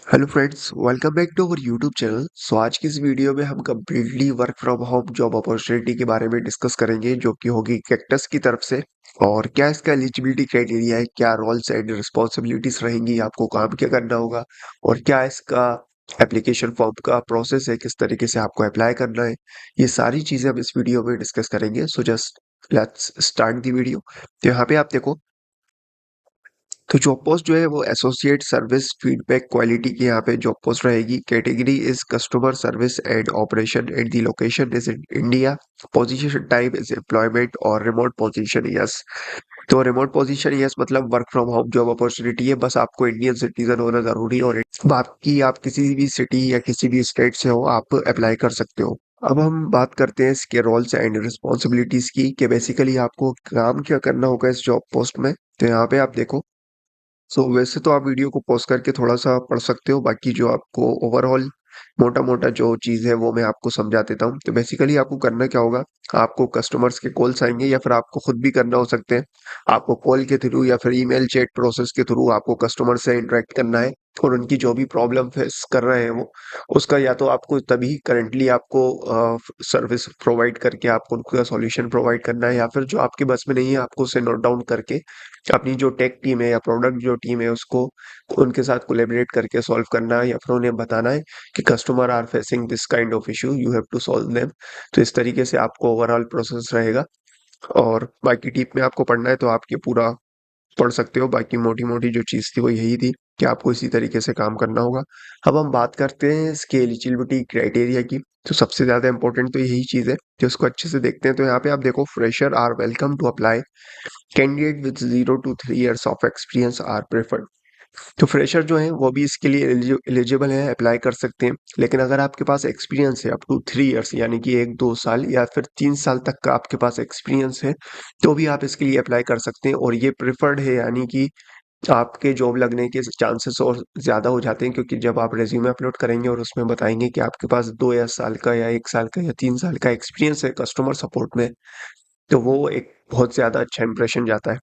Hello friends, welcome back to our YouTube channel. आज की इस वीडियो में हम completely work from home job opportunity के बारे में डिस्कस करेंगे, जो कि होगी कैक्टस की तरफ से। और क्या इसका एलिजिबिलिटी क्राइटेरिया है, क्या रोल्स एंड रिस्पॉन्सिबिलिटीज रहेंगी, आपको काम क्या करना होगा, और क्या इसका एप्लीकेशन फॉर्म का प्रोसेस है, किस तरीके से आपको अप्लाई करना है। ये सारी चीज़ें हम इस वीडियो में डिस्कस करेंगे। So just let's start the video. तो यहाँ पे आप देखो, तो जॉब पोस्ट जो है वो एसोसिएट सर्विस फीडबैक क्वालिटी की यहाँ पे जॉब पोस्ट रहेगी। Category is customer service and operation and the location is in India. Position type is employment और रिमोट पोजीशन यस। तो रिमोट पोजीशन यस मतलब work from home job opportunity है, बस आपको इंडियन सिटीजन होना जरूरी है। और बाकी आप किसी भी सिटी या किसी भी स्टेट से हो, आप अप्लाई कर सकते हो। अब हम बात करते हैं इसके रोल्स एंड रिस्पॉन्सिबिलिटीज की, कि बेसिकली आपको काम क्या करना होगा इस जॉब पोस्ट में। तो यहाँ पे आप देखो, वैसे तो आप वीडियो को पॉज करके थोड़ा सा पढ़ सकते हो, बाकी जो आपको ओवरऑल मोटा मोटा जो चीज़ है वो मैं आपको समझा देता हूँ। तो बेसिकली आपको करना क्या होगा, आपको कस्टमर्स के कॉल्स आएंगे या फिर आपको खुद भी करना हो सकते हैं। आपको कॉल के थ्रू या फिर ईमेल चैट प्रोसेस के थ्रू आपको कस्टमर से इंटरेक्ट करना है, और उनकी जो भी प्रॉब्लम फेस कर रहे हैं वो, उसका या तो आपको तभी करंटली आपको सर्विस प्रोवाइड करके आपको उनका सॉल्यूशन प्रोवाइड करना है, या फिर जो आपके बस में नहीं है आपको उसे नोट डाउन करके अपनी जो टेक टीम है या प्रोडक्ट जो टीम है उसको उनके साथ कोलैबोरेट करके सॉल्व करना है, या फिर उन्हें बताना है कि customer are facing this kind of issue, you have to solve them. तो इस तरीके से आपको ओवरऑल प्रोसेस रहेगा। और बाकी डीप में आपको पढ़ना है तो आप ये पूरा पढ़ सकते हो। बाकी मोटी मोटी जो चीज़ थी वो यही थी कि आपको इसी तरीके से काम करना होगा। अब हम बात करते हैं इसके एलिजिबिलिटी क्राइटेरिया की। तो सबसे ज़्यादा इंपॉर्टेंट तो यही चीज़ है, तो उसको अच्छे से देखते हैं। तो यहाँ पे आप देखो, fresher are welcome to apply, candidate with 0 to 3 years of experience are preferred. तो फ्रेशर जो है वो भी इसके लिए एलिजिबल है, अप्लाई कर सकते हैं। लेकिन अगर आपके पास एक्सपीरियंस है अप टू 3 years, यानी कि 1-2 साल या फिर 3 साल तक का आपके पास एक्सपीरियंस है, तो भी आप इसके लिए अप्लाई कर सकते हैं। और ये प्रेफर्ड है, यानी कि आपके जॉब लगने के चांसेस और ज़्यादा हो जाते हैं, क्योंकि जब आप रेज्यूमे अपलोड करेंगे और उसमें बताएंगे कि आपके पास 2 या साल का या 1 साल का या 3 साल का एक्सपीरियंस है कस्टमर सपोर्ट में, तो वो एक बहुत ज़्यादा अच्छा इंप्रेशन जाता है।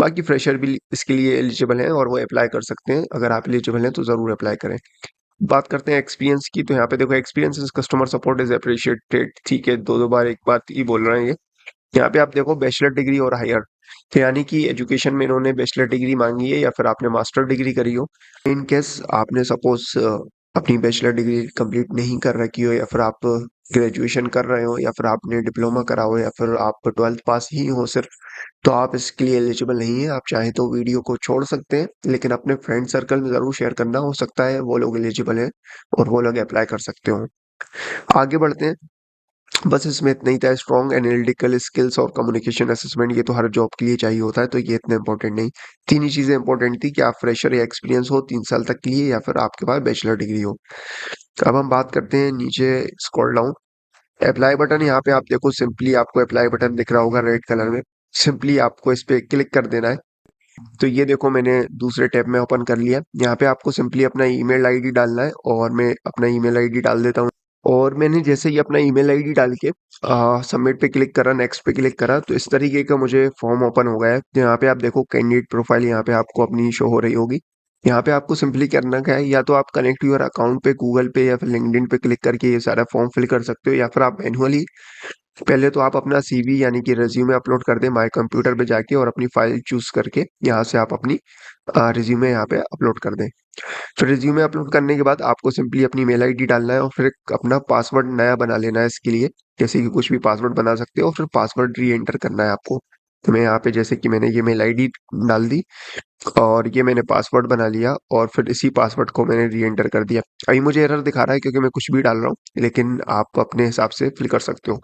बाकी फ्रेशर भी इसके लिए एलिजिबल हैं और वो अप्लाई कर सकते हैं। अगर आप एलिजिबल हैं तो ज़रूर अप्लाई करें। बात करते हैं एक्सपीरियंस की। तो यहाँ पे देखो, experience is customer support is appreciated. ठीक है, दो दो बार एक बात ही बोल रहे हैं ये। यहाँ पे आप देखो, बैचलर डिग्री और हायर, तो यानी कि एजुकेशन में इन्होंने बैचलर डिग्री मांगी है या फिर आपने मास्टर डिग्री करी हो। इन केस आपने सपोज अपनी बैचलर डिग्री कंप्लीट नहीं कर रखी हो, या फिर आप ग्रेजुएशन कर रहे हो, या फिर आपने डिप्लोमा करा हो, या फिर आप 12th पास ही हो सिर्फ, तो आप इसके लिए एलिजिबल नहीं है। आप चाहें तो वीडियो को छोड़ सकते हैं, लेकिन अपने फ्रेंड सर्कल में ज़रूर शेयर करना, हो सकता है वो लोग एलिजिबल हैं और वो लोग अप्लाई कर सकते हो। आगे बढ़ते हैं। बस इसमें इतना ही था। स्ट्रॉन्ग एनालिटिकल स्किल्स और कम्युनिकेशन असेसमेंट, ये तो हर जॉब के लिए चाहिए होता है, तो ये इतना इंपॉर्टेंट नहीं। तीन ही चीज़ें इंपॉर्टेंट थी, कि आप फ्रेशर या एक्सपीरियंस हो 3 साल तक के लिए, या फिर आपके पास बैचलर डिग्री हो। अब हम बात करते हैं नीचे, स्क्रॉल डाउन, अप्लाई बटन। यहाँ पे आप देखो, सिंपली आपको अप्लाई बटन दिख रहा होगा रेड कलर में, सिंपली आपको इस पे क्लिक कर देना है। तो ये देखो, मैंने दूसरे टैब में ओपन कर लिया। यहाँ पे आपको सिंपली अपना ईमेल आईडी डालना है, और मैं अपना ईमेल आईडी डाल देता हूँ। और मैंने जैसे ही अपना ईमेल आईडी डाल के सबमिट पे क्लिक करा, नेक्स्ट पे क्लिक करा, तो इस तरीके का मुझे फॉर्म ओपन हो गया है। तो यहाँ पे आप देखो, कैंडिडेट प्रोफाइल यहाँ पे आपको अपनी शो हो रही होगी। यहाँ पे आपको सिंपली करना क्या है, या तो आप कनेक्ट योर अकाउंट पे गूगल पे या फिर लिंक्डइन पे क्लिक करके ये सारा फॉर्म फिल कर सकते हो, या फिर आप मैन्युअली पहले तो आप अपना सीवी यानी कि रिज्यूमे अपलोड कर दें माय कंप्यूटर पे जाके, और अपनी फाइल चूज करके यहाँ से आप अपनी रिज्यूमे यहाँ पे अपलोड कर दें। फिर रिज्यूमे अपलोड करने के बाद आपको सिंपली अपनी मेल आईडी डालना है, और फिर एक अपना पासवर्ड नया बना लेना है इसके लिए। जैसे कि कुछ भी पासवर्ड बना सकते हो, और फिर पासवर्ड री एंटर करना है आपको। तो मैं यहाँ पे जैसे कि मैंने ये मेल आईडी डाल दी, और ये मैंने पासवर्ड बना लिया, और फिर इसी पासवर्ड को मैंने री एंटर कर दिया। अभी मुझे एरर दिखा रहा है क्योंकि मैं कुछ भी डाल रहा हूँ, लेकिन आप अपने हिसाब से फिल कर सकते हो।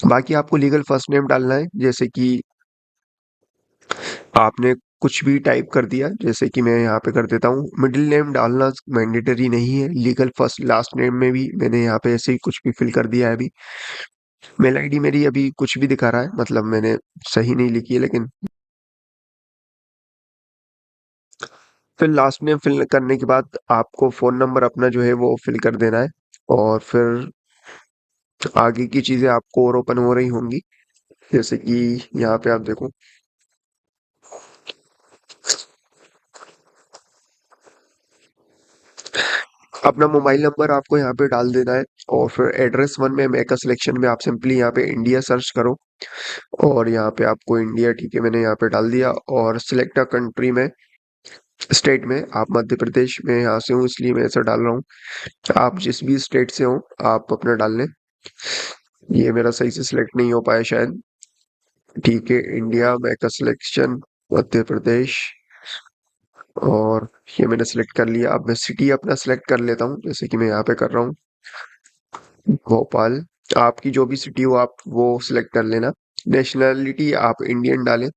बाकी आपको लीगल फर्स्ट नेम डालना है, जैसे कि आपने कुछ भी टाइप कर दिया, जैसे कि मैं यहाँ पे कर देता हूँ। मिडिल नेम डालना मैंडेटरी नहीं है। लीगल फर्स्ट लास्ट नेम में भी मैंने यहाँ पे ऐसे ही कुछ भी फिल कर दिया है अभी। मेल आईडी मेरी अभी कुछ भी दिखा रहा है, मतलब मैंने सही नहीं लिखी है, लेकिन फिर लास्ट नेम फिल करने के बाद आपको फ़ोन नंबर अपना जो है वो फिल कर देना है। और फिर आगे की चीज़ें आपको और ओपन हो रही होंगी, जैसे कि यहाँ पे आप देखो, अपना मोबाइल नंबर आपको यहाँ पे डाल देना है और फिर एड्रेस वन में मेक अ सिलेक्शन में आप सिंपली यहाँ पे इंडिया सर्च करो और यहाँ पे आपको इंडिया, ठीक है, मैंने यहाँ पे डाल दिया। और सिलेक्ट अ कंट्री में, स्टेट में आप मध्य प्रदेश में यहाँ से हूँ इसलिए मैं ऐसा डाल रहा हूँ। आप जिस भी स्टेट से हो आप अपना डाल लें। ये मेरा सही से सिलेक्ट नहीं हो पाया शायद। ठीक है, India make a selection, Madhya Pradesh, और ये मैंने सिलेक्ट कर लिया। अब मैं सिटी अपना सिलेक्ट कर लेता हूँ, जैसे कि मैं यहाँ पे कर रहा हूँ, भोपाल। आपकी जो भी सिटी हो आप वो सिलेक्ट कर लेना। नेशनैलिटी आप इंडियन डालें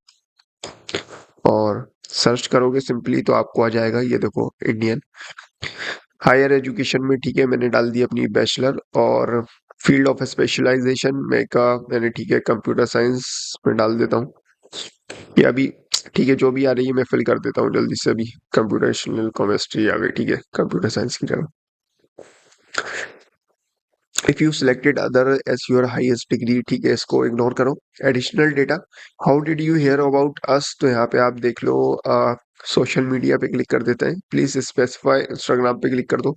और सर्च करोगे सिंपली तो आपको आ जाएगा, ये देखो इंडियन। हायर एजुकेशन में, ठीक है, मैंने डाल दी अपनी बैचलर। और फील्ड ऑफ स्पेशलाइजेशन में का मैंने, ठीक है, कंप्यूटर साइंस में डाल देता हूँ। ये अभी, ठीक है, जो भी आ रही है मैं फिल कर देता हूँ जल्दी से। अभी कंप्यूटेशनल केमिस्ट्री आ गई, ठीक है, कंप्यूटर साइंस की जगह। If you selected other as your highest degree, ठीक है, इसको इग्नोर करो। Additional data, how did you hear about us, तो यहाँ पे आप देख लो। सोशल मीडिया पे क्लिक कर देते हैं, प्लीज स्पेसिफाई, इंस्टाग्राम पे क्लिक कर दो।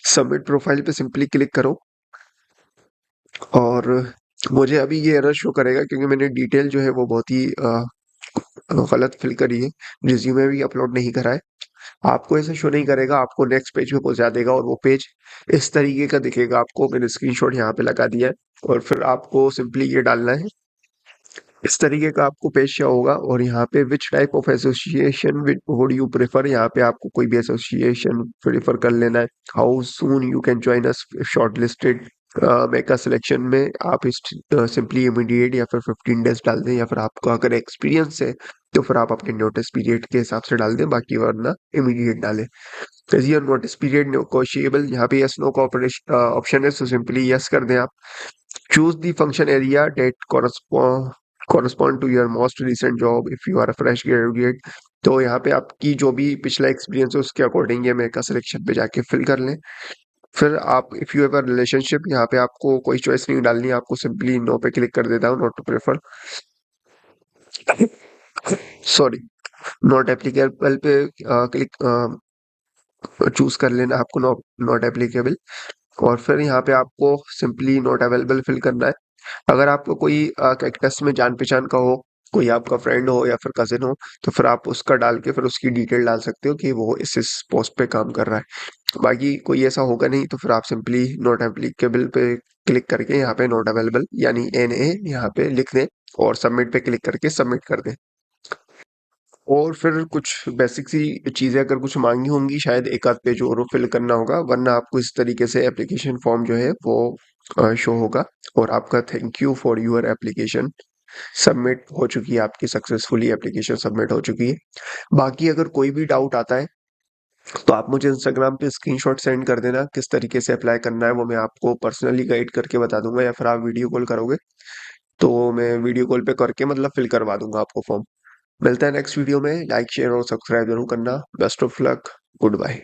सबमिट प्रोफाइल पे सिंपली क्लिक करो और मुझे अभी ये एरर शो करेगा क्योंकि मैंने डिटेल जो है वो बहुत ही गलत फिल करी है। रिज्यूमे भी अपलोड नहीं करा है। आपको ऐसा शो नहीं करेगा, आपको नेक्स्ट पेज पे पहुंचा देगा और वो पेज इस तरीके का दिखेगा आपको। मैंने स्क्रीनशॉट यहाँ पे लगा दिया है और फिर आपको सिंपली ये डालना है। इस तरीके का आपको पेज शो होगा और यहाँ पे which type of association would you prefer, यहाँ पे आपको कोई भी एसोसिएशन प्रेफर कर लेना है। How soon you can join us shortlisted, मेका सिलेक्शन में आप इस सिंपली इमीडिएट या फिर 15 डेज डाल दें, या फिर आपका अगर एक्सपीरियंस है तो फिर आप अपने नोटिस पीरियड के हिसाब से डाल दें, बाकी वरना इमीडिएट डालें। Is your notice period negotiable, यहाँ पे यस नो का ऑप्शन है, सो सिंपली यस कर दें आप। Choose the function area that correspond to your most recent job if you are a fresh graduate। तो यहाँ पे आपकी जो भी पिछला एक्सपीरियंस है उसके अकॉर्डिंग ये मेका सिलेक्शन पे जाके फिल कर लें। फिर आप if you have a relationship, यहाँ पे आपको कोई चॉइस नहीं डालनी, आपको सिंपली नो पे क्लिक कर देता हूँ, not to prefer, sorry, not applicable पे क्लिक चूज कर लेना आपको, नॉट एप्लीकेबल। और फिर यहाँ पे आपको सिंपली नॉट अवेलेबल फिल करना है। अगर आपको कोई कैक्टस में जान पहचान का हो, कोई आपका फ्रेंड हो या फिर कजिन हो, तो फिर आप उसका डाल के फिर उसकी डिटेल डाल सकते हो कि वो इस पोस्ट पे काम कर रहा है। बाकी कोई ऐसा होगा नहीं तो फिर आप सिंपली नॉट एप्लीकेबल पे क्लिक करके यहाँ पे नॉट अवेलेबल यानी NA यहाँ पे लिख दें और सबमिट पे क्लिक करके सबमिट कर दें। और फिर कुछ बेसिक सी चीज़ें अगर कुछ मांगी होंगी, शायद एक आध पेज और फिल करना होगा, वरना आपको इस तरीके से एप्लीकेशन फॉर्म जो है वो शो होगा। और आपका thank you for your application submit हो चुकी है, आपकी सक्सेसफुली एप्लीकेशन सबमिट हो चुकी है। बाकी अगर कोई भी डाउट आता है तो आप मुझे इंस्टाग्राम पे स्क्रीनशॉट सेंड कर देना, किस तरीके से अप्लाई करना है वो मैं आपको पर्सनली गाइड करके बता दूंगा, या फिर आप वीडियो कॉल करोगे तो मैं वीडियो कॉल पे करके मतलब फिल करवा दूंगा आपको फॉर्म। मिलता है नेक्स्ट वीडियो में, लाइक शेयर और सब्सक्राइब जरूर करना। Best of luck, good bye.